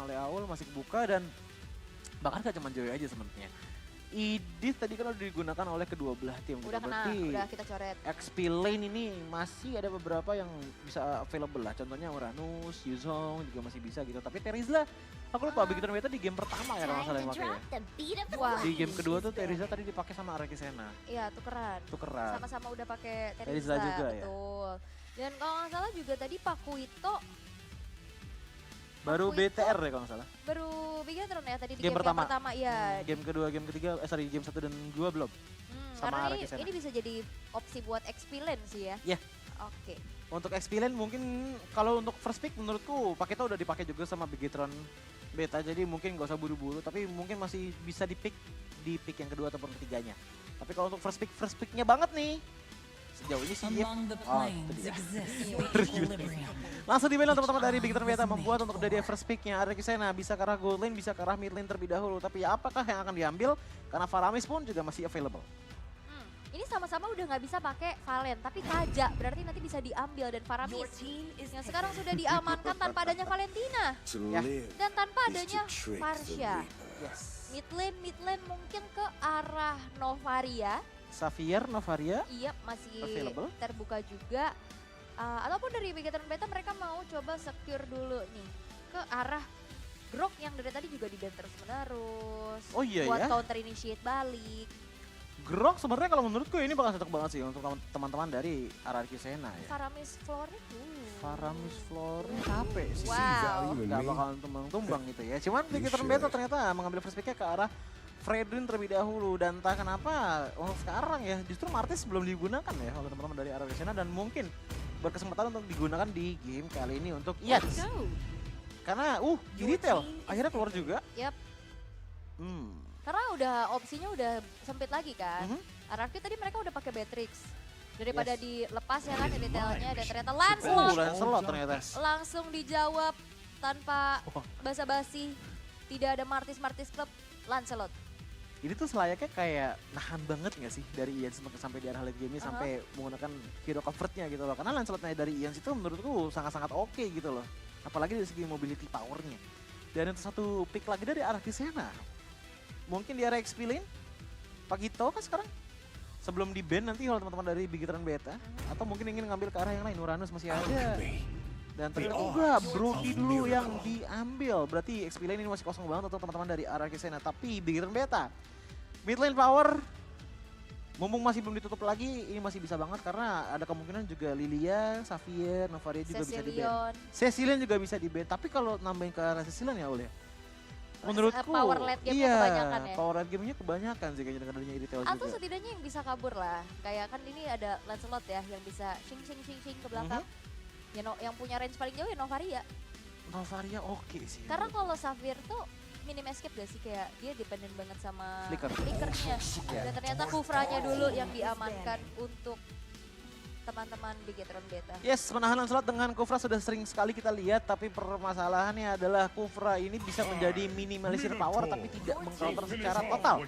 oleh Aul masih kebuka dan bahkan gak cuma Joy aja sebenarnya. Idit tadi kan udah digunakan oleh kedua belah tim. Udah kena, Berarti udah kita coret. XP lane ini masih ada beberapa yang bisa available lah. Contohnya Uranus, Yuzhong juga masih bisa gitu. Tapi Terizla, aku lupa Big Turn Beta di game pertama ya kalau nggak salah yang pakai ya. Wah. Di game kedua tuh Terizla tadi dipakai sama Arakisena. Iya, tukeran. Tukeran. Sama-sama udah pakai Terizla Terizla juga ya? betul. Dan kalau nggak salah juga tadi Pakuito Baru Aku itu- BTR ya kalau nggak salah. baru Bigatron ya tadi di Game game pertama. yang pertama. Iya. Game kedua, game ketiga, game 1 dan 2 belum. sama Karena Arakisena. ini bisa jadi opsi buat experience sih ya. Iya. Oke. Untuk XP lane mungkin kalau untuk first pick menurutku Paketo udah dipakai juga sama Bigetron Beta. Jadi mungkin nggak usah buru-buru. Tapi mungkin masih bisa di pick yang kedua ataupun ketiganya. Tapi kalau untuk first picknya banget nih. Sejauh ini sih Yip. Among the Oh, planes itu dia. exists equilibrium. Langsung di teman-teman dari Big Turn Beta membuat untuk dari first picknya Arakisena bisa ke arah gold lane, bisa ke arah mid lane terlebih dahulu. Tapi ya apakah yang akan diambil? Karena Faramis pun juga masih available. Ini sama-sama udah nggak bisa pakai Valen, tapi Kaja berarti nanti bisa diambil dan Faramis yang sekarang sudah diamankan tanpa adanya Valentina To Yeah. live dan tanpa is to adanya trick the Farsha. reaper. Yes. Mid lane mungkin ke arah Novaria. Xavier, Novaria. Iya, masih Available. terbuka juga. Ataupun dari Bigetron Beta mereka mau coba secure dulu nih ke arah Grok yang dari tadi juga di ban terus menerus. Oh iya buat ya. counter initiate balik. Grok sebenarnya kalau menurutku ini bakal cocok banget sih untuk teman-teman dari Arakisena ya. Faramis floor-nya tuh. Faramis Flornya capek sih. Wow. Value in Nggak me. bakalan tumbang-tumbang gitu ya. Cuman You Bigetron should. Beta ternyata mengambil first picknya ke arah Fredrin terlebih dahulu. Dan entah kenapa untuk sekarang ya justru Martis belum digunakan ya oleh teman-teman dari Arakisena. Dan mungkin berkesempatan untuk digunakan di game kali ini untuk Ians. Karena di detail akhirnya keluar juga. Yap. Hmm. Karena udah opsinya udah sempit lagi kan. Mhm. RRQ tadi mereka udah pakai Beatrix. Daripada Yes. dilepas ya kan detailnya dan ternyata Oh, Lancelot Lancelot ternyata. langsung dijawab tanpa Oh. basa-basi. Tidak ada Martis Club, Lancelot. Ini tuh selayaknya kayak nahan banget gak sih dari Ians sampai di arah late game ini sampai menggunakan hero convertnya gitu loh. Karena Lancelotnya dari Ians itu menurutku sangat-sangat oke gitu loh. Apalagi dari segi mobility powernya. Dan itu satu pick lagi dari Arakisena. Mungkin di arah XP lane, Pagito kan sekarang? Sebelum di ban nanti oleh teman-teman dari Big Turn Beta. Atau mungkin ingin ngambil ke arah yang lain, Uranus masih ada. Dan ternyata enggak, Brody dulu yang diambil. Berarti XP lane ini masih kosong banget untuk teman-teman dari Arakisena. Tapi Big Turn Beta, mid lane power, mumpung masih belum ditutup lagi, ini masih bisa banget karena ada kemungkinan juga Lilia, Xavier, Novaria juga bisa di ban. Cecilion. Cecilion juga bisa di ban, tapi kalau nambahin ke arah Cecilion ya Ul ya? Menurutku, Power late game-nya iya, kebanyakan ya. power late game-nya kebanyakan sih kayaknya dengan adanya detail Atau juga. setidaknya yang bisa kabur lah. Kayak kan ini ada Lancelot ya yang bisa shing ke belakang. Mhm. Ya, yang punya range paling jauh ya Novaria. Novaria oke sih. Karena kalau Xavier tuh minim escape gak sih, kayak dia dependen banget sama Flicker. flickernya. Iya. Dan ternyata Kufranya dulu yang diamankan untuk teman-teman Bigetron Beta. Yes, menahan Lancelot dengan Kufra sudah sering sekali kita lihat, tapi permasalahannya adalah Kufra ini bisa menjadi minimalisir power tapi tidak meng-counter secara total.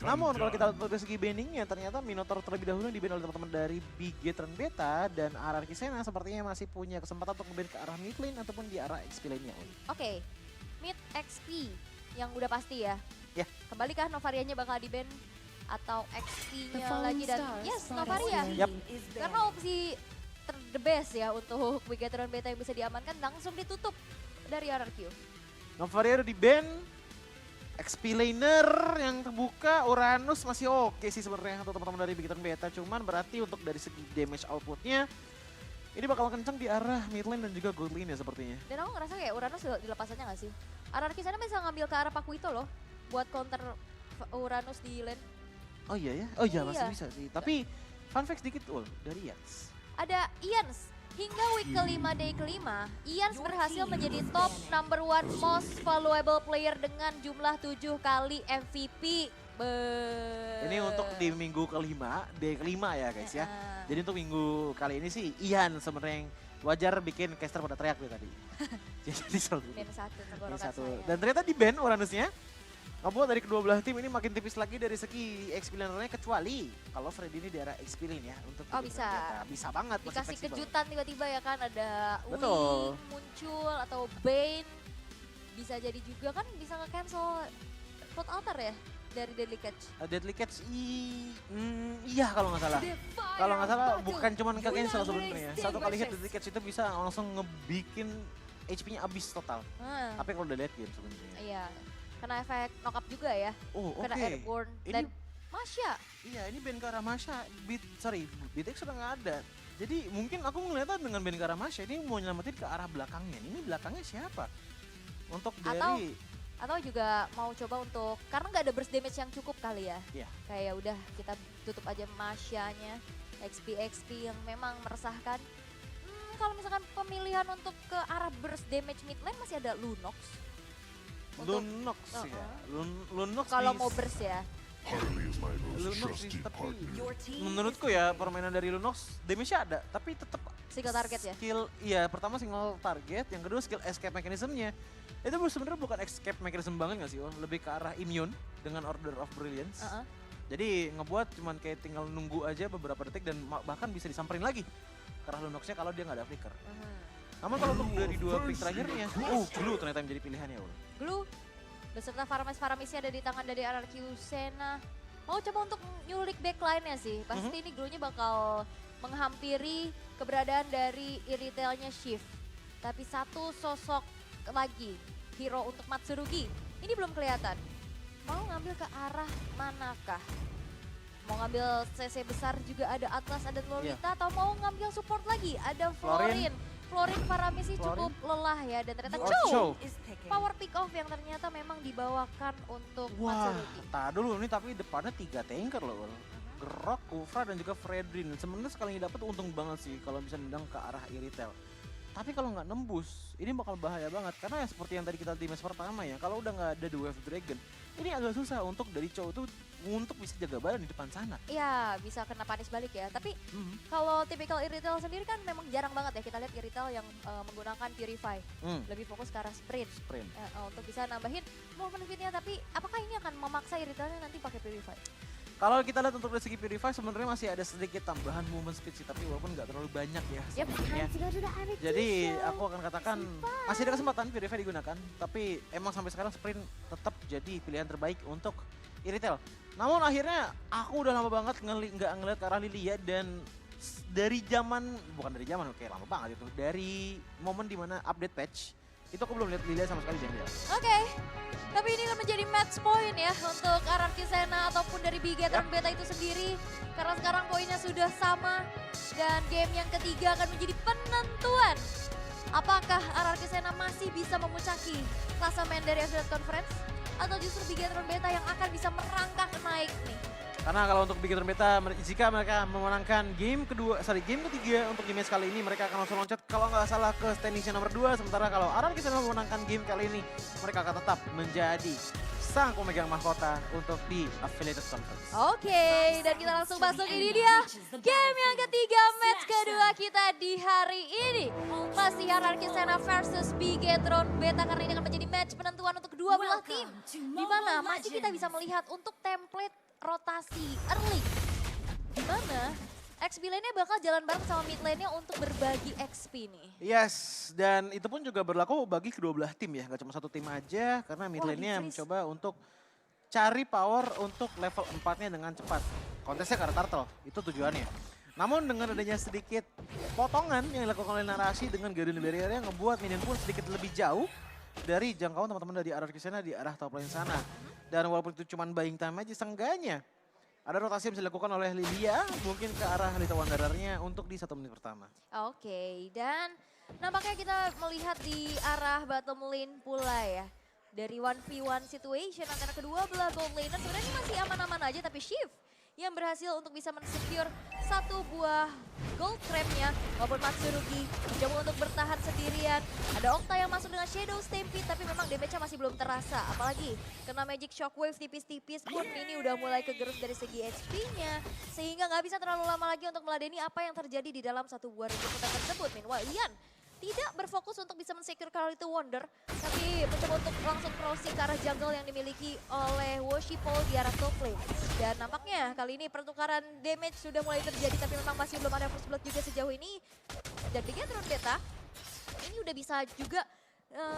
Namun kalau kita lihat dari segi banningnya, ternyata Minotaur terlebih dahulu di ban oleh teman-teman dari Bigetron Beta dan Arakisena sepertinya masih punya kesempatan untuk nge-ban ke arah mid lane ataupun di arah XP lane-nya. Oke, mid XP yang udah pasti ya. Ya. Kembalikah Novarianya bakal di-ban atau The XP-nya fallen lagi dan stars yes thought Novaria. its Yap. lane is Karena opsi the best ya untuk Bigetron Beta yang bisa diamankan langsung ditutup dari RRQ. Novaria udah di ban, XP laner yang terbuka, Uranus masih oke sih sebenarnya untuk teman-teman dari Bigetron Beta. Cuman berarti untuk dari segi damage outputnya, ini bakal kencang di arah mid lane dan juga gold lane ya sepertinya. Dan aku ngerasa kayak Uranus dilepasannya gak sih? RRQ sana bisa ngambil ke arah Pakuito loh buat counter Uranus di lane. Oh iya ya? Oh iya, masih Iya. bisa sih. Tapi fun fact sedikit Ul, dari Yans. Ada Ians. Hingga week kelima, day kelima, Ians berhasil menjadi top number one most valuable player dengan jumlah 7 kali MVP. Ini untuk di minggu kelima, day kelima ya guys ya. Heeh. Jadi untuk minggu kali ini sih Ian sebenarnya yang wajar bikin caster pada teriak tuh tadi. Jadi selalu Dan satu ini tenggorokan satu. saya. Dan ternyata di ban Uranusnya. Ngebuat dari kedua belah tim ini makin tipis lagi dari segi XP lanernya kecuali kalau Freddy ini di arah XP lane ya untuk Oh, Bigetron bisa. Beta. Bisa banget masih Dikasih fleksibel. kejutan tiba-tiba ya kan, ada Betul. Wing muncul atau Bane. bisa jadi juga kan bisa nge-cancel Cloud Altar ya dari Deadly Catch. Deadly Catch iya kalau nggak salah. Kalau nggak salah bukan cuma ke cancel sebenarnya. Satu kali hit Deadly Catch itu bisa langsung ngebikin HP-nya abis total. Tapi kalau udah late game sebenarnya. Iya, kena efek knock up juga ya. Oh Kena oke. airborne Ini- dan Masya. Iya ini band Karamasya, BTX sudah nggak ada. Jadi mungkin aku ngeliatnya dengan band Karamasya ini mau nyelamatin ke arah belakangnya. Ini belakangnya siapa? Untuk dari Atau juga mau coba untuk, karena nggak ada burst damage yang cukup kali ya. Iya. Kayak udah kita tutup aja Masya-nya, XP yang memang meresahkan. Kalau misalkan pemilihan untuk ke arah burst damage mid lane masih ada Lunox. Untuk- Lunox ya. Lunox Kalau di- mau burst ya. Lunox sih, tapi Your team menurutku ya permainan dari Lunox damage-nya ada, tapi tetap Single target ya? skill, iya pertama single target, yang kedua skill escape mechanism-nya. Itu sebenarnya bukan escape mechanism banget gak sih? Oh, lebih ke arah immune dengan Order of Brilliance. Uh-uh. Jadi ngebuat cuman kayak tinggal nunggu aja beberapa detik dan bahkan bisa disamperin lagi ke arah Lunox-nya kalau dia nggak ada flicker. Namun kalau untuk dari dua pick terakhirnya, Glue ternyata menjadi pilihannya. Glue beserta Faramis-Faramisnya ada di tangan dari RRQ Sena. Mau coba untuk nyulik backline-nya sih. Pasti ini Glue-nya bakal menghampiri keberadaan dari Iritelnya Shift. Tapi satu sosok lagi, hero untuk Matsurugi. Ini belum kelihatan. Mau ngambil ke arah manakah? Mau ngambil CC besar juga ada Atlas, ada Lolita. Atau mau ngambil support lagi? Ada Florin. Florin Faramis sih cukup lelah ya. Dan ternyata Show. is taken. power pick off yang ternyata memang dibawakan untuk Wah, Matsurugi. tak dulu ini tapi depannya 3 tanker loh. Gerok, Kufra dan juga Fredrin. Sebenarnya sekali dapet untung banget sih kalau bisa nendang ke arah Iritel. Tapi kalau nggak nembus, ini bakal bahaya banget. Karena ya seperti yang tadi kita di match pertama ya, kalau udah nggak ada The Wave Dragon, ini agak susah untuk dari Chow itu untuk bisa jaga badan di depan sana. Iya, bisa kena panis balik ya. Tapi Mhm. kalau tipikal Iritel sendiri kan memang jarang banget ya kita lihat Iritel yang menggunakan Purify. Lebih fokus ke arah sprint. Sprint. Untuk bisa nambahin movement speed-nya. Tapi apakah ini akan memaksa Iritelnya nanti pakai Purify? Kalau kita lihat untuk dari segi Purify sebenarnya masih ada sedikit tambahan movement speed sih, tapi walaupun nggak terlalu banyak ya Yep. sebenarnya. Jadi aku akan katakan masih ada kesempatan Purify digunakan, tapi emang sampai sekarang sprint tetap jadi pilihan terbaik untuk Iritel. Namun akhirnya aku udah lama banget nggak ngeliat ke arah Lilia dan dari bukan dari zaman, oke lama banget itu. Dari momen dimana update patch, itu aku belum lihat Lilia sama sekali diambil. Oke. Tapi ini akan menjadi match point ya untuk RRQ Sena ataupun dari Bigetron Beta itu sendiri. Karena sekarang poinnya sudah sama dan game yang ketiga akan menjadi penentuan. Apakah RRQ Sena masih bisa memuncaki klasemen dari Affiliate Conference? Atau justru Bigetron Beta yang akan bisa merangkak naik nih? Karena kalau untuk Bigetron Beta, jika mereka memenangkan game ketiga untuk game kali ini, mereka akan langsung loncat kalau nggak salah ke standing nomor 2. Sementara kalau RRQ Sena memenangkan game kali ini, mereka akan tetap menjadi sang pemegang mahkota untuk di Affiliated Conference. Oke, dan kita langsung masuk, ini dia game yang ketiga, match kedua kita di hari ini. Masih RRQ Sena versus Bigetron Beta karena ini akan menjadi match penentuan untuk dua belah tim. Di mana masih kita bisa melihat untuk template rotasi early. Di mana XP lane-nya bakal jalan bareng sama mid lane-nya untuk berbagi XP nih. Yes, dan itu pun juga berlaku bagi kedua belah tim ya, nggak cuma satu tim aja, karena mid Wah, lane-nya di-freeze. mencoba untuk cari power untuk level 4-nya dengan cepat. Kontesnya ke arah turtle, itu tujuannya. Namun dengan adanya sedikit potongan yang dilakukan oleh narasi dengan Guardian Barrier yang ngebuat minion pun sedikit lebih jauh dari jangkauan teman-teman dari RRQ Sena di arah top lane sana. Dan walaupun itu cuma buying time aja, seenggaknya ada rotasi yang bisa dilakukan oleh Lilia, mungkin ke arah Lita Wanderernya untuk di 1 menit pertama. Oke, dan nampaknya kita melihat di arah bottom lane pula ya. Dari 1v1 situation antara kedua belah gold laner sebenarnya ini masih aman-aman aja, tapi Shift yang berhasil untuk bisa men-secure satu buah gold trap-nya. Walaupun Matsurugi mencoba untuk bertahan sendirian. Ada Okta yang masuk dengan Shadow Stampede tapi memang damage-nya masih belum terasa. Apalagi kena Magic Shockwave tipis-tipis pun ini udah mulai kegerus dari segi HP-nya. Sehingga nggak bisa terlalu lama lagi untuk meladeni apa yang terjadi di dalam satu buah runtutan tersebut. Meanwhile, Ian tidak berfokus untuk bisa men-secure Quality Wonder, tapi mencoba untuk langsung crossing ke arah jungle yang dimiliki oleh Woshipol di arah top lane. Dan nampaknya kali ini pertukaran damage sudah mulai terjadi, tapi memang masih belum ada first blood juga sejauh ini. Dan Bigetron Beta ini udah bisa juga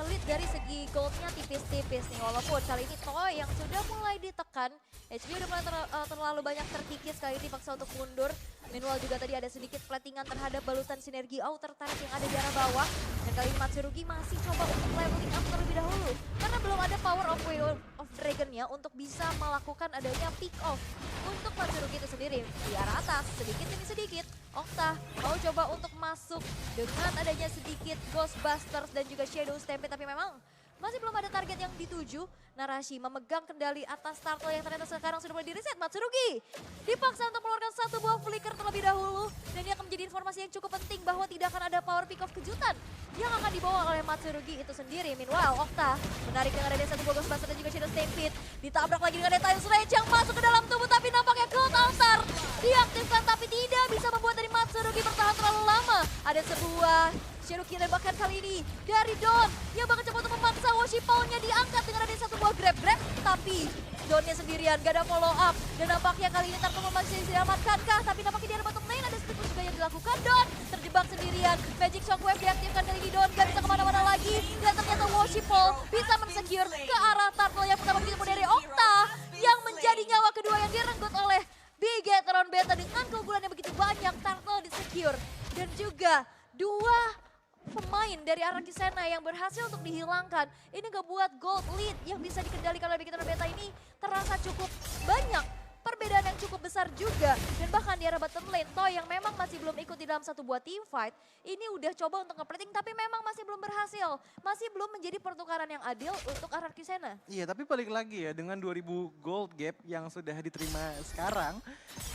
lead dari segi goldnya tipis-tipis nih. Walaupun kali ini Toy yang sudah mulai ditekan, HP udah mulai terlalu banyak terkikis, kali ini dipaksa untuk mundur. Meanwhile juga tadi ada sedikit platingan terhadap balutan sinergi outer turret yang ada di arah bawah. Dan kali ini Matsurugi masih coba untuk leveling up terlebih dahulu. Karena belum ada power of Way of Dragon-nya untuk bisa melakukan adanya pick off untuk Matsurugi itu sendiri. Di arah atas, sedikit demi sedikit, Okta mau coba untuk masuk dengan adanya sedikit Ghostbusters dan juga Shadow Stampede. Tapi memang masih belum ada target yang dituju. Narashi memegang kendali atas turtle yang ternyata sekarang sudah mulai di-reset. Matsurugi dipaksa untuk mengeluarkan satu buah flicker terlebih dahulu. Dan ini akan menjadi informasi yang cukup penting bahwa tidak akan ada power pick off kejutan yang akan dibawa oleh Matsurugi itu sendiri. Meanwhile, Okta menarik dengan adanya satu buah Ghostbuster dan juga Shadow Stampede. Ditabrak lagi dengan Time Sledge yang masuk ke dalam tubuh, tapi nampaknya Gold Altar diaktifkan tapi tidak bisa membuat dari Matsurugi bertahan terlalu lama. Ada sebuah Shadow Kill dan bahkan kali ini dari Don yang bakal coba untuk memaksa Woshipol-nya diangkat dengan adanya satu buah grab-grab. Tapi Donnya sendirian, gak ada follow up. Dan nampaknya kali ini Tarkov masih diselamatkankah? Tapi nampaknya di arah bottom lane ada sedikit juga yang dilakukan. Don terjebak sendirian. Magic Shockwave diaktifkan kali ini Don, gak bisa kemana-mana lagi. Dan ternyata Woshipol bisa mensecure ke arah Tarkov yang pertama begitu dari Okta. Yang menjadi nyawa kedua yang direnggut oleh Bigetron Beta dengan keunggulan yang begitu banyak. Tarkov disecure. Dan juga dua pemain dari arah Kisena yang berhasil untuk dihilangkan. Ini ngebuat gold lead yang bisa dikendalikan oleh Bigetron Beta ini terasa cukup banyak. Perbedaan yang cukup besar juga. Dan bahkan di arah bottom lane, Toy yang memang masih belum ikut di dalam satu buah team fight. Ini udah coba untuk nge-plating tapi memang masih belum berhasil. Masih belum menjadi pertukaran yang adil untuk arah Kisena. Iya, tapi balik lagi ya dengan 2000 gold gap yang sudah diterima sekarang.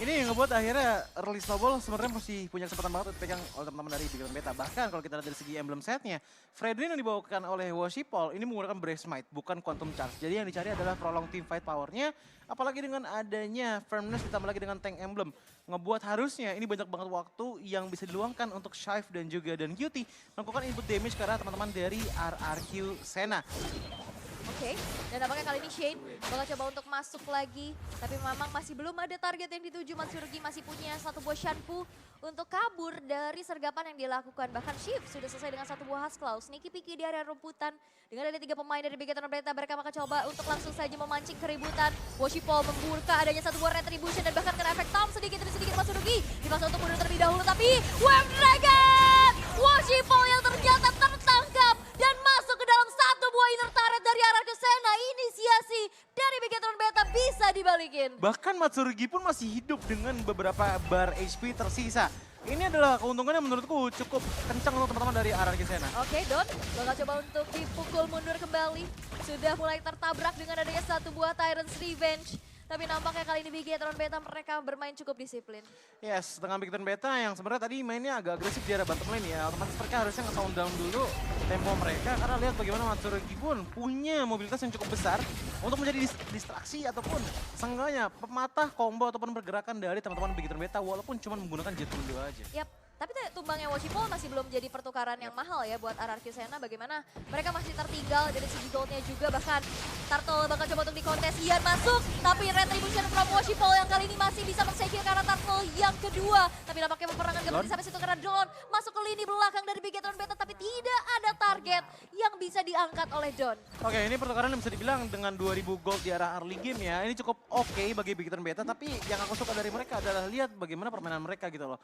Ini yang ngebuat akhirnya early snowball sebenarnya masih punya kesempatan banget untuk pegang oleh teman-teman dari Bigetron Beta. Bahkan kalau kita lihat dari segi emblem setnya, Fredrin yang dibawakan oleh Woshipol ini menggunakan Brave Smite, bukan Quantum Charge. Jadi yang dicari adalah prolong team fight powernya. Apalagi dengan adanya Firmness ditambah lagi dengan tank emblem. Ngebuat harusnya ini banyak banget waktu yang bisa diluangkan untuk Shive dan juga dan Cutie melakukan input damage ke arah teman-teman dari RRQ Sena. Oke, dan nampaknya kali ini Shane bakal coba untuk masuk lagi. Tapi memang masih belum ada target yang dituju. Matsurugi masih punya satu buah Shanpu untuk kabur dari sergapan yang dilakukan. Bahkan Shift sudah selesai dengan satu buah Husklaw. Sneaky Picky di area rumputan. Dengan ada 3 pemain dari Bigetron Beta, mereka bakal coba untuk langsung saja memancing keributan. Woshipol membuka adanya satu buah Retribution dan bahkan kena efek Tom sedikit demi sedikit. Matsurugi dipaksa untuk mundur terlebih dahulu. Tapi Wave Dragon! Woshipol yang ternyata tertangkap dan masuk ke dalam satu buah inner turret dari arah ke Sena. Inisiasi dari Bigetron Beta bisa dibalikin. Bahkan Matsurugi pun masih hidup dengan beberapa bar HP tersisa. Ini adalah keuntungan yang menurutku cukup kencang untuk teman-teman dari RRQ Sena. Oke, Don bakal coba untuk dipukul mundur kembali. Sudah mulai tertabrak dengan adanya satu buah Tyrant's Revenge. Tapi nampaknya kali ini Bigetron Beta mereka bermain cukup disiplin. Yes, dengan Bigetron Beta yang sebenarnya tadi mainnya agak agresif di arah bottom lane ya. Otomatis mereka harusnya nge-sound down dulu tempo mereka. Karena lihat bagaimana Matsurugi pun punya mobilitas yang cukup besar untuk menjadi distraksi ataupun seenggaknya pematah combo ataupun pergerakan dari teman-teman Bigetron Beta walaupun cuma menggunakan jet window aja. Yap. Tapi tumbangnya Woshipol masih belum jadi pertukaran yang mahal ya buat RRQ Sena. Bagaimana mereka masih tertinggal dari segi goldnya juga. Bahkan Turtle bakal coba untuk dikontes. Ian masuk, tapi Retribution from Woshipol yang kali ini masih bisa men-secure karena Turtle yang kedua. Tapi nampaknya peperangan gak berhenti sampai situ karena Don masuk ke lini belakang dari Bigetron Beta. Tapi tidak ada target yang bisa diangkat oleh Don. Oke, ini pertukaran yang bisa dibilang dengan 2000 gold di arah early game ya. Ini cukup oke bagi Bigetron Beta. Tapi yang aku suka dari mereka adalah lihat bagaimana permainan mereka gitu loh.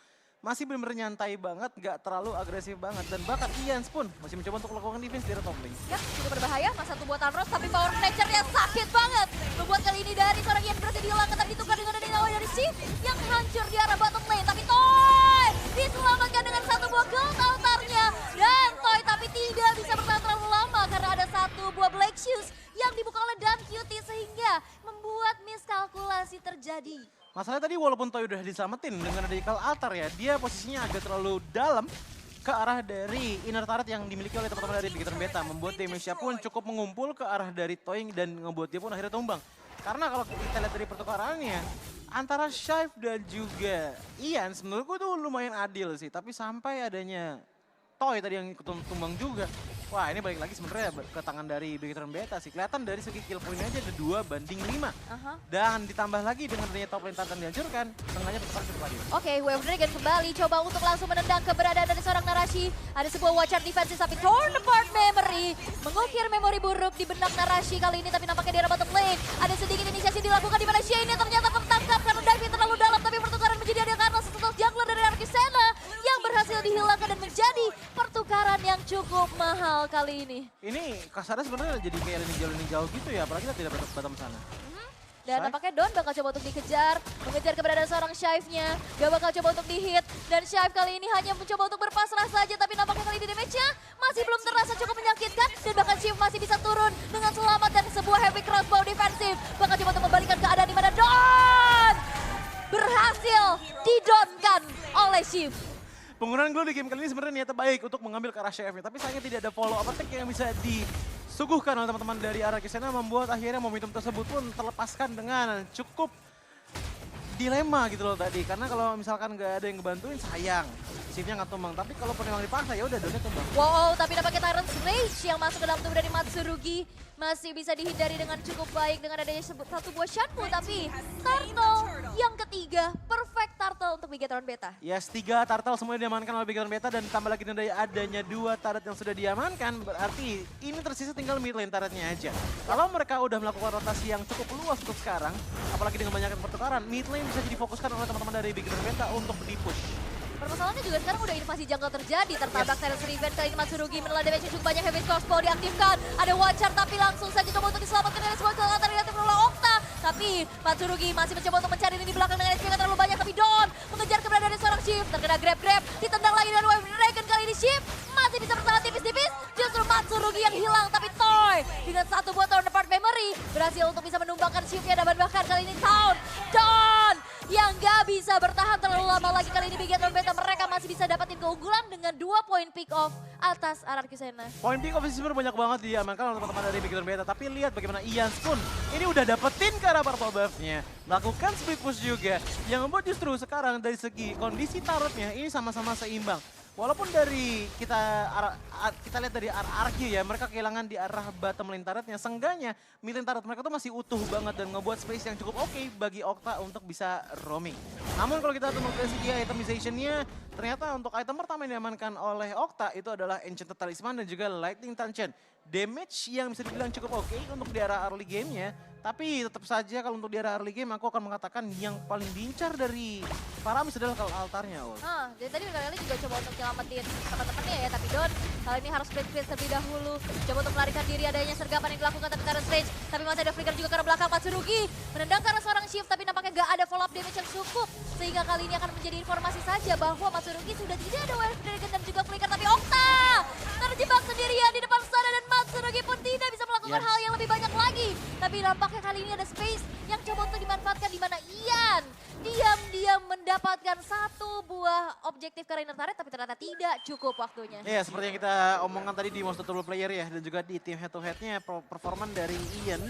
Masih benar-benar nyantai banget, gak terlalu agresif banget. Dan bahkan Ians pun masih mencoba untuk melakukan defense di area top lane. Ya, cukup berbahaya. Mas satu buat Thanos, tapi power nature-nya sakit banget. Membuat kali ini dari seorang Ian berhasil dihilangkan, tapi ditukar dengan adanya awal dari Shift yang hancur di arah bottom lane. Tapi Toy diselamatkan dengan satu buah gold altarnya. Dan Toy tapi tidak bisa bertahan terlalu lama karena ada satu buah Black Shoes yang dibuka oleh Dan Cutie sehingga membuat miskalkulasi terjadi. Masalahnya tadi walaupun Toy udah diselamatin dengan radical altar ya, dia posisinya agak terlalu dalam ke arah dari inner turret yang dimiliki oleh teman-teman dari Bigetron Beta. Membuat damage-nya pun cukup mengumpul ke arah dari Toy dan ngebuat dia pun akhirnya tumbang. Karena kalau kita lihat dari pertukarannya, antara Shive dan juga Ian menurutku tuh lumayan adil sih. Tapi sampai adanya Toy tadi yang ikut tumbang juga, Wah, ini balik lagi sebenarnya ke tangan dari Bigetron Beta sih. Kelihatan dari segi kill point aja ada 2-5. Aha. Dan ditambah lagi dengan adanya top lane Tartan dihancurkan, setengahnya tetap cukup adil. Oke, Wave Dragon kembali coba untuk langsung menendang keberadaan dari seorang Narashi. Ada sebuah watcher defensive tapi torn apart memory. Mengukir memori buruk di benak Narashi kali ini tapi nampaknya di arah bottom lane. Ada sedikit inisiasi dilakukan di mana Shane yang ternyata tertangkap karena diving terlalu dalam tapi pertukaran menjadi adil karena sesosok jungler dari Arcusena yang berhasil dihilangkan dan menjadi pertukaran yang cukup mahal kali ini. Ini kasarnya sebenarnya jadi kayak lini jauh gitu ya, apalagi kita tidak bottom sana. Dan Shive? nampaknya Don bakal coba untuk dikejar, mengejar keberadaan seorang Shive-nya. Gak bakal coba untuk di-hit. Dan Shive kali ini hanya mencoba untuk berpasrah saja, tapi nampaknya kali ini damage-nya masih belum terasa cukup menyakitkan. Dan bahkan Shive masih bisa turun dengan selamat dan sebuah heavy crossbow defensif. Bakal coba untuk membalikan keadaan di mana Don berhasil didonkan oleh Shive. Penggunaan glue di game kali ini sebenarnya niatnya baik untuk mengambil ke arah Chef-nya, tapi sayangnya tidak ada follow up attack yang bisa disuguhkan oleh teman-teman dari arah Kisena, membuat akhirnya momentum tersebut pun terlepaskan dengan cukup dilema gitu loh tadi. Karena kalau misalkan nggak ada yang ngebantuin sayang, Shift-nya nggak tumbang. Tapi kalau memang dipaksa ya udah Donnya tumbang. Wow, tapi nampaknya Tyrant's Rage yang masuk ke dalam tubuh dari Matsurugi masih bisa dihindari dengan cukup baik dengan adanya satu buah Shanpu. Tapi Turtle yang ketiga, perfect Turtle untuk Bigetron Beta. Yes, 3 turtle semuanya diamankan oleh Bigetron Beta dan tambah lagi dari adanya 2 turret yang sudah diamankan, berarti ini tersisa tinggal mid lane turretnya aja. Kalau mereka udah melakukan rotasi yang cukup luas untuk sekarang, apalagi dengan banyaknya pertukaran, mid lane bisa difokuskan oleh teman-teman dari Bigetron Beta untuk di-push. Permasalahannya juga sekarang udah invasi jungle terjadi, tertabrak Terence Revenge kali ini Matsurugi menelan damage yang cukup banyak, heavy crossbow diaktifkan, ada Watcher tapi langsung saja coba untuk diselamatkan dari sebuah kekuatan reaktif oleh Okta. Tapi Matsurugi masih mencoba untuk mencari ini di belakang dengan HP yang terlalu banyak, tapi Don mengejar keberadaan dari seorang Shift, terkena grab-grab, ditendang lagi dengan Wave Dragon kali ini Shift masih bisa bertahan tipis-tipis, justru Matsurugi yang hilang, tapi Toy dengan satu buah turn apart memory berhasil untuk bisa menumbangkan Shift-nya dan bahkan kali ini Don yang gak bisa bertahan terlalu lama lagi kali ini Bigetron Beta mereka masih bisa dapetin keunggulan dengan 2 poin pick off atas Arcusena. Poin pick off sebenarnya banyak banget diamankan oleh teman-teman dari Bigetron Beta, tapi lihat bagaimana Ian pun ini udah dapetin ke arah purple buff-nya, melakukan split push juga, yang membuat justru sekarang dari segi kondisi turretnya ini sama-sama seimbang. Walaupun dari kita lihat dari RRQ ya, mereka kehilangan di arah bottom lane turretnya, seenggaknya mid lane turret mereka tuh masih utuh banget dan ngebuat space yang cukup oke bagi Okta untuk bisa roaming. Namun kalau kita lihat dari segi itemization-nya, ternyata untuk item pertama yang diamankan oleh Okta itu adalah Enchanted Talisman dan juga Lightning Tangent. Damage yang bisa dibilang cukup oke untuk di arah early game-nya, tapi tetap saja kalau untuk di arah early game aku akan mengatakan yang paling diincar dari Paramis adalah kalau altarnya. Jadi tadi kali juga coba untuk nyelamatin teman-temannya ya, tapi Don kali ini harus split terlebih dahulu. Coba untuk melarikan diri adanya sergapan yang dilakukan tapi Terence Rage, tapi masih ada flicker juga ke arah belakang. Matsurugi menendang ke arah seorang Shift, tapi nampaknya gak ada follow up damage yang cukup. Sehingga kali ini akan menjadi informasi saja bahwa Matsurugi sudah tidak ada Wave Dragon dan juga flicker, tapi Okta terjebak sendirian di depan sana dan Matsurugi pun tidak bisa melakukan hal yang lebih banyak lagi. Tapi nampaknya kali ini ada space yang coba untuk dimanfaatkan di mana Ian diam-diam mendapatkan satu buah objektif ke Rainer Turret, tapi ternyata tidak cukup waktunya. Ya, seperti yang kita omongkan tadi di most notable player ya, dan juga di tim head to headnya performan dari Ian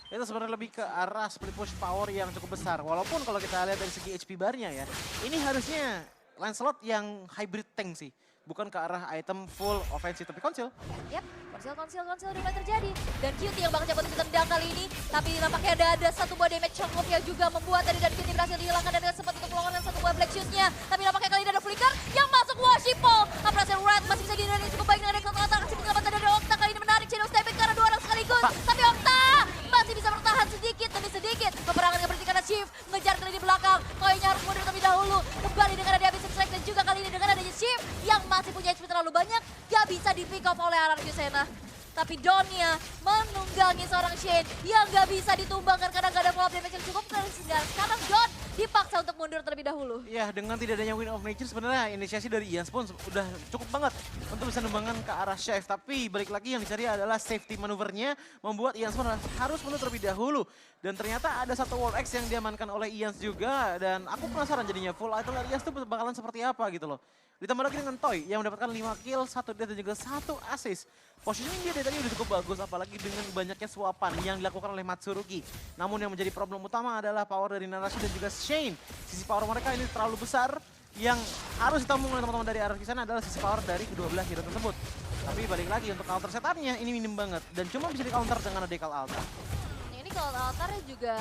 itu sebenarnya lebih ke arah split push power yang cukup besar. Walaupun kalau kita lihat dari segi HP bar-nya ya, ini harusnya Lancelot yang hybrid tank sih. Bukan ke arah item full offensive, tapi konsil. Yap, konsil udah mulai terjadi. Dan Cutie yang bakal coba ditendang kali ini. Tapi nampaknya ada satu buah damage chunk yang juga membuat dari dan Cutie berhasil dihilangkan dan sempat untuk melakukan satu buah black shoes-nya. Tapi nampaknya kali ini ada flicker yang masuk worship ball. Berhasil Red masih bisa dihindari cukup baik dengan kontra-attack. Kasih penyelamatan dari Okta kali ini menarik Shadow Step ke arah 2 orang sekaligus. Tapi Okta masih bisa bertahan sedikit demi sedikit. Peperangan yang berhenti karena Shift mengejar kali di belakang. Koinnya harus mundur terlebih dahulu. Kembali dengan ada Abyssal Strike dan juga kali ini dengan adanya Shift yang masih punya HP terlalu banyak, gak bisa di pick off oleh Arcusena. Tapi Donnya menunggangi seorang Shane yang gak bisa ditumbangkan karena gak ada follow up damage yang cukup. Sehingga sekarang Don dipaksa untuk mundur terlebih dahulu. Ya, dengan tidak adanya Win of Nature sebenarnya inisiasi dari Ian pun udah cukup banget untuk bisa numbangkan ke arah Chef. Tapi balik lagi yang dicari adalah safety manuvernya, membuat Ian harus mundur terlebih dahulu. Dan ternyata ada satu wall X yang diamankan oleh Ian juga. Dan aku penasaran jadinya full item dari Ian itu bakalan seperti apa gitu loh. Ditambah lagi dengan Toy yang mendapatkan 5 kill, 1 death dan juga 1 assist. Positioning dia dari tadi udah cukup bagus, apalagi dengan banyaknya suapan yang dilakukan oleh Matsurugi. Namun yang menjadi problem utama adalah power dari Narashi dan juga Shane. Sisi power mereka ini terlalu besar, yang harus ditambung oleh teman-teman dari Arcusena adalah sisi power dari kedua belah hero tersebut. Tapi balik lagi untuk counter setup-nya ini minim banget. Dan cuma bisa di counter dengan ada Dekal Altar. Ini kalau altarnya juga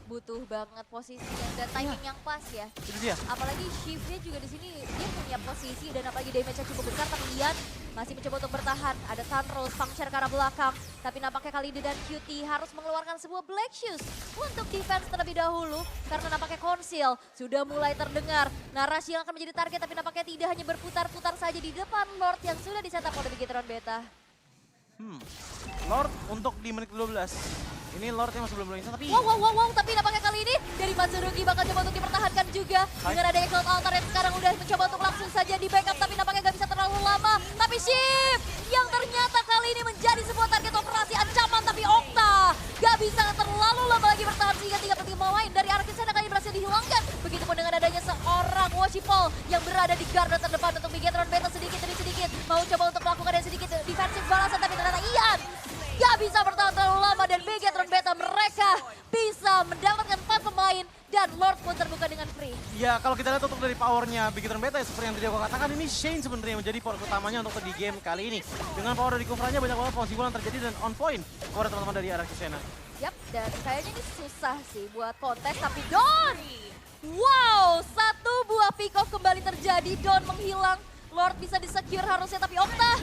butuh banget posisinya dan timing yang pas ya. Itu dia. Apalagi shiftnya juga di sini dia punya posisi dan apalagi damage-nya cukup besar, tapi Ian masih mencoba untuk bertahan. Ada Sunrose, puncture ke arah belakang, tapi nampaknya Khalid dan QT harus mengeluarkan sebuah Black Shoes untuk defense terlebih dahulu karena nampaknya Conceal sudah mulai terdengar. Narasi yang akan menjadi target tapi nampaknya tidak hanya berputar-putar saja di depan Lord yang sudah disetup oleh Bigetron Beta. Lord untuk di menit 12. Ini Lord yang masih belum instan tapi Wow, tapi nampaknya kali ini dari Matsurugi bakal coba untuk dipertahankan juga. Dengan adanya Cloud Altar yang sekarang udah mencoba untuk langsung saja di backup, tapi nampaknya gak bisa terlalu lama. Tapi Shift yang ternyata kali ini menjadi sebuah target operasi ancaman, tapi Okta gak bisa terlalu lama lagi bertahan sehingga 3 per 5 main dari arah Kisana kali berhasil dihilangkan. Begitupun dengan adanya seorang Washipol yang berada di garda terdepan untuk Bigetron Beta sedikit demi sedikit. Mau coba untuk melakukan yang sedikit defensif balasan, tapi ternyata Ian gak bisa bertahan terlalu lama dan Bigetron Beta mereka bisa mendapatkan 4 pemain dan Lord pun terbuka dengan free. ya kalau kita lihat untuk dari powernya Bigetron Beta ya, seperti yang tadi aku katakan ini Shane sebenarnya menjadi power utamanya untuk di game kali ini. Dengan power dari Kufranya banyak banget possible yang terjadi dan on point kepada teman-teman dari arah Kisena. Yap, dan kayaknya ini susah sih buat kontes, tapi Don! Wow, satu buah pick off kembali terjadi, Don menghilang. Lord bisa disecure harusnya, tapi Okta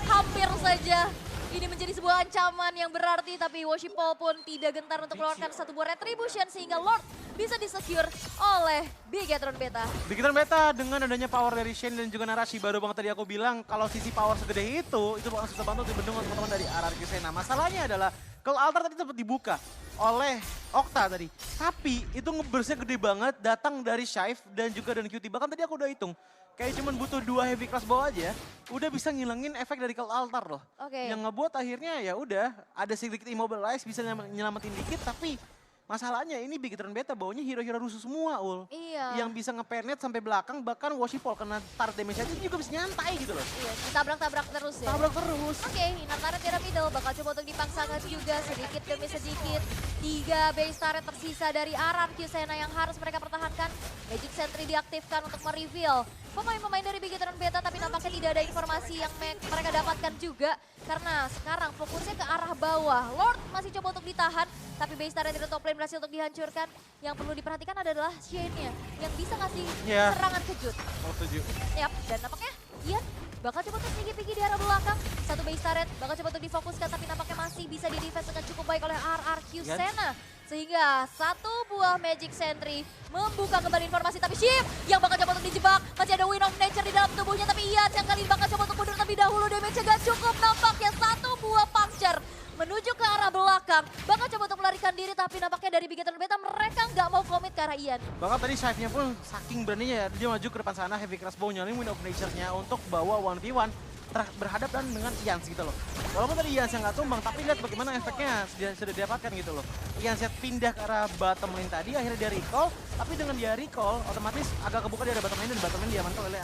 hampir saja. Ini menjadi sebuah ancaman yang berarti, tapi Washipol pun tidak gentar untuk mengeluarkan satu buah retribution sehingga Lord bisa disecure oleh Bigetron Beta. Bigetron Beta dengan adanya power dari Shane dan juga narasi baru banget tadi aku bilang kalau sisi power segede itu bakal susah banget untuk dibendung teman-teman dari arah Kisena. Masalahnya adalah kalau Altar tadi sempat dibuka oleh Okta tadi. Tapi itu ngeburstnya gede banget datang dari Shive dan juga dari QT. Bahkan tadi aku udah hitung. Kayak cuman butuh 2 heavy crossbow aja, udah bisa ngilangin efek dari Cult Altar loh. Oke. Yang ngebuat akhirnya ya udah ada sedikit immobilize bisa nyelamatin dikit, tapi masalahnya ini Bigetron Beta baunya hero-hero rusuh semua ul. Iya. Yang bisa nge-penet sampai belakang, bahkan Washipol kena tar damage aja juga bisa nyantai gitu loh. Iya, ditabrak-tabrak terus ya. Tabrak terus. Oke, Inner Turret di middle bakal coba untuk dipaksakan juga sedikit demi sedikit. 3 base turret tersisa dari RRQ Sena yang harus mereka pertahankan. Magic Sentry diaktifkan untuk mereveal pemain-pemain dari Bigetron Beta, tapi nampaknya tidak ada informasi yang mereka dapatkan juga. Karena sekarang fokusnya ke arah bawah. Lord masih coba untuk ditahan, tapi base turret dari top lane berhasil untuk dihancurkan. Yang perlu diperhatikan adalah Shane-nya yang bisa ngasih serangan kejut. Oh, setuju. Yap, dan nampaknya Ian bakal coba untuk sneaky-piggy di arah belakang. Satu base turret bakal coba untuk difokuskan, tapi nampaknya masih bisa di-defense dengan cukup baik oleh RRQ Sena. Sehingga satu buah Magic Sentry membuka kembali informasi, tapi Shift yang bakal coba untuk dijebak. Masih ada Wind of Nature di dalam tubuhnya, tapi Ian yang kali ini bakal coba untuk mundur terlebih dahulu. Damage-nya gak cukup, nampaknya satu buah puncture menuju ke arah belakang. Bakal coba untuk melarikan diri, tapi nampaknya dari Bigetron Beta mereka nggak mau komit ke arah Ian. Bahkan tadi Shive-nya pun saking beraninya ya, dia maju ke depan sana heavy crossbow nyalin Wind of Nature-nya untuk bawa 1v1 berhadapan dengan Ians gitu loh. Walaupun tadi Ians yang nggak tumbang, tapi lihat bagaimana efeknya sudah didapatkan gitu loh. Ians pindah ke arah bottom lane tadi, akhirnya dia recall, tapi dengan dia recall, otomatis agak kebuka di arah bottom lane dan bottom lane diamankan oleh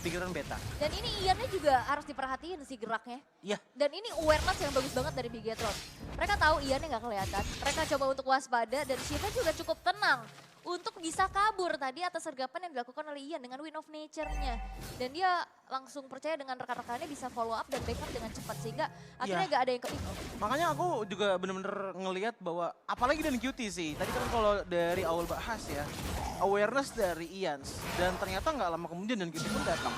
Bigetron Beta. Dan ini Iannya juga harus diperhatiin sih geraknya. Iya. Dan ini awareness yang bagus banget dari Bigetron. Mereka tahu Iannya nggak kelihatan, mereka coba untuk waspada dan Shiva juga cukup tenang untuk bisa kabur tadi atas sergapan yang dilakukan oleh Ian dengan Wind of Nature-nya. Dan dia langsung percaya dengan rekan-rekannya bisa follow up dan backup dengan cepat sehingga akhirnya nggak ada yang ke-pick off. Makanya aku juga bener-bener ngelihat bahwa apalagi dari QT sih. Tadi kan kalau dari awal bahas ya, awareness dari Ians dan ternyata nggak lama kemudian dan QT pun datang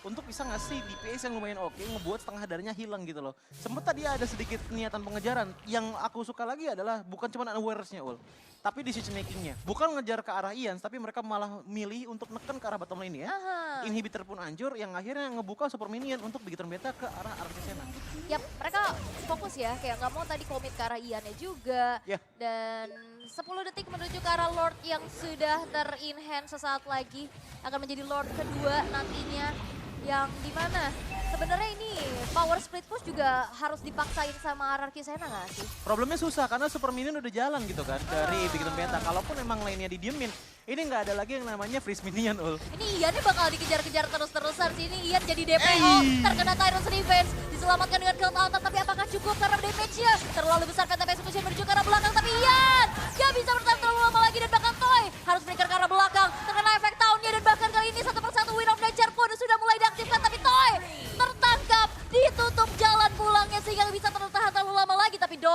untuk bisa ngasih DPS yang lumayan oke, ngebuat setengah darinya hilang gitu loh. Sempet tadi ada sedikit niatan pengejaran. Yang aku suka lagi adalah bukan cuma awareness-nya ul, tapi decision making-nya. Bukan ngejar ke arah Ians, tapi mereka malah milih untuk neken ke arah bottom lane ya. Inhibitor pun hancur, yang akhirnya ngebuka super minion untuk Bigetron Beta ke arah Artisena. Yap, mereka fokus ya, kayak nggak mau tadi komit ke arah Iannya juga. Ya. Dan 10 detik menuju ke arah Lord yang sudah ter-enhance sesaat lagi. Akan menjadi Lord kedua nantinya. Yang dimana sebenarnya ini power split push juga harus dipaksain sama RRQ Sena nggak sih? Problemnya susah karena super minion udah jalan gitu kan dari Bigetron Beta. Kalaupun emang lainnya didiemin, ini nggak ada lagi yang namanya freeze minion ul. Ini Iannya bakal dikejar-kejar terus-terusan sih. Ini Ian jadi DPO, terkena Tyrant's Revenge, diselamatkan dengan Cult Altar, tapi apakah cukup karena damage-nya terlalu besar PTP Execution menuju ke arah belakang, tapi Ian gak bisa bertahan terlalu lama lagi dan bahkan Toy harus berikan ke arah belakang, terkena efek tahunnya dan bahkan kali ini satu persatu Wind of Nature pun sudah mulai diaktifkan, tapi Toy tertangkap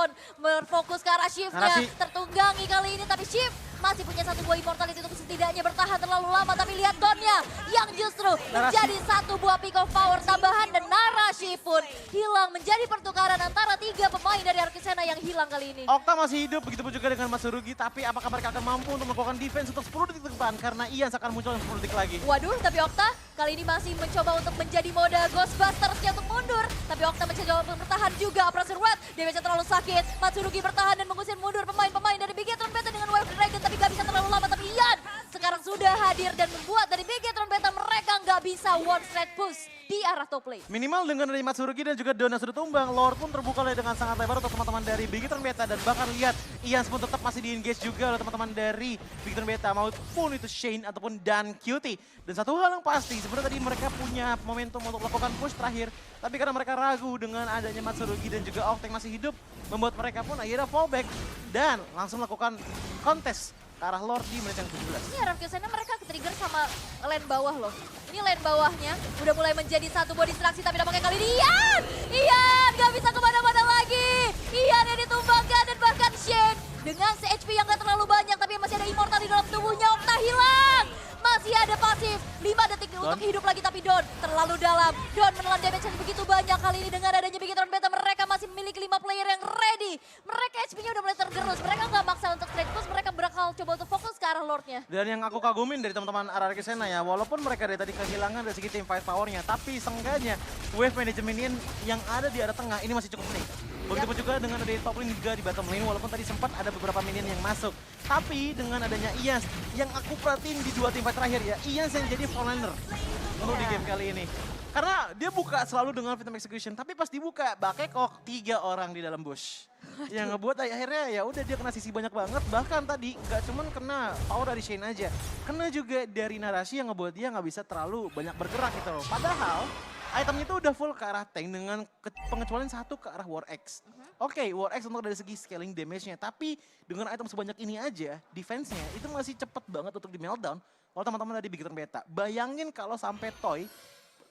Don berfokus ke arah Shift-nya. Narasi. Tertunggangi kali ini, tapi Shift masih punya satu buah immortality untuk setidaknya bertahan terlalu lama. Tapi lihat Donnya yang justru menjadi satu buah pick of power tambahan. Dan Narasi pun hilang menjadi pertukaran antara 3 pemain dari Arkisena yang hilang kali ini. Okta masih hidup, begitu pun juga dengan Matsurugi. Tapi apakah mereka akan mampu untuk melakukan defense untuk 10 detik ke depan? Karena Ian akan muncul 10 detik lagi. Waduh, tapi Okta kali ini masih mencoba untuk menjadi mode Ghostbusters-nya untuk mundur. Tapi Okta mencoba untuk bertahan juga. Operasi Red, damage-nya terlalu sakit. Matsurugi bertahan dan mengusir mundur pemain-pemain dari Bigetron Beta dengan Wave Dragon. Tapi gak bisa terlalu lama. Tapi Ian sekarang sudah hadir dan membuat dari Bigetron Beta mereka nggak bisa one straight push di arah top lane. Minimal dengan dari Matsurugi dan juga Dona sudah tumbang, lore pun terbuka dengan sangat lebar untuk teman-teman dari Bigetron Beta. Dan bahkan lihat, Ian pun tetap masih di-engage juga oleh teman-teman dari Bigetron Beta. Maupun itu Shane ataupun Dan Cutie. Dan satu hal yang pasti, sebenarnya tadi mereka punya momentum untuk melakukan push terakhir. Tapi karena mereka ragu dengan adanya Matsurugi dan juga Octane masih hidup, membuat mereka pun akhirnya fallback. Dan langsung melakukan kontes ke arah lore di menit yang 17. Ini Arkisena mereka ke-trigger sama lane bawah loh. Ini lane bawahnya udah mulai menjadi satu buah distraksi, tapi dampaknya kali ini Ian gak bisa kemana-mana lagi. Ian yang ditumbangkan dan bahkan Shane dengan HP yang gak terlalu banyak tapi masih ada immortal di dalam tubuhnya. Okta hilang. Masih ada pasif, 5 detik untuk hidup lagi tapi Don terlalu dalam. Don menelan damage yang begitu banyak kali ini dengan adanya Bigetron Beta. Mereka masih memiliki 5 player yang ready. Mereka HP-nya udah mulai tergerus. Mereka nggak maksa untuk straight push, mereka bakal coba untuk fokus ke arah Lord-nya. Dan yang aku kagumin dari teman-teman Arkisena ya, walaupun mereka dari tadi kehilangan dari segi team fight powernya, tapi seenggaknya wave management yang ada di arah tengah ini masih cukup safe. Begitu pun juga dengan ada di top lane juga di bottom lane, walaupun tadi sempat ada beberapa minion yang masuk. Tapi dengan adanya Ian, yang aku perhatiin di 2 team fight terakhir ya, Ian yang jadi frontliner untuk di game kali ini. Karena dia buka selalu dengan Phantom Execution, tapi pas dibuka Bakekok 3 orang di dalam bush. Yang ngebuat akhirnya ya udah dia kena sisi banyak banget. Bahkan tadi gak cuman kena power dari Shane aja, kena juga dari Narasi yang ngebuat dia nggak bisa terlalu banyak bergerak gitu loh. Padahal itemnya itu udah full ke arah tank dengan pengecualian 1 ke arah War X. Oke, War X untuk dari segi scaling damage-nya, tapi dengan item sebanyak ini aja, defense-nya itu masih cepet banget untuk di meltdown oleh teman-teman dari Bigetron Beta. Bayangin kalau sampai Toy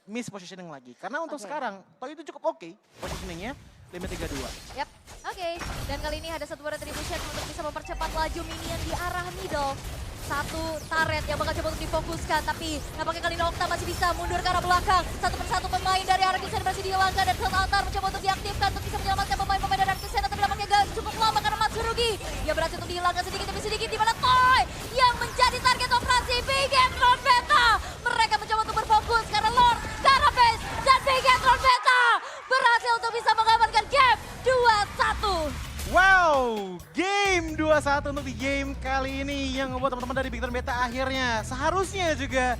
miss positioning lagi. Karena untuk sekarang, Toy itu cukup oke positioningnya, limit 32. Yap, oke. Dan kali ini ada satu retribution untuk bisa mempercepat laju minion di arah middle. Satu turret yang bakal coba untuk difokuskan, tapi nampaknya kali ini Okta masih bisa mundur ke arah belakang. Satu persatu pemain dari Arkisena masih dihilangkan dan Shield Altar mencoba untuk diaktifkan untuk bisa menyelamatkan pemain-pemain dari Arkisena, tapi nampaknya gak cukup lama karena Matsurugi yang berhasil untuk dihilangkan sedikit demi sedikit, di mana Toy yang menjadi target operasi Bigetron Beta. Mereka mencoba untuk berfokus karena Lord, karena base, dan Bigetron Beta berhasil untuk bisa mengamankan game 2-1. Wow, game 2-1 untuk di game kali ini yang membuat teman-teman dari Bigetron Beta akhirnya seharusnya juga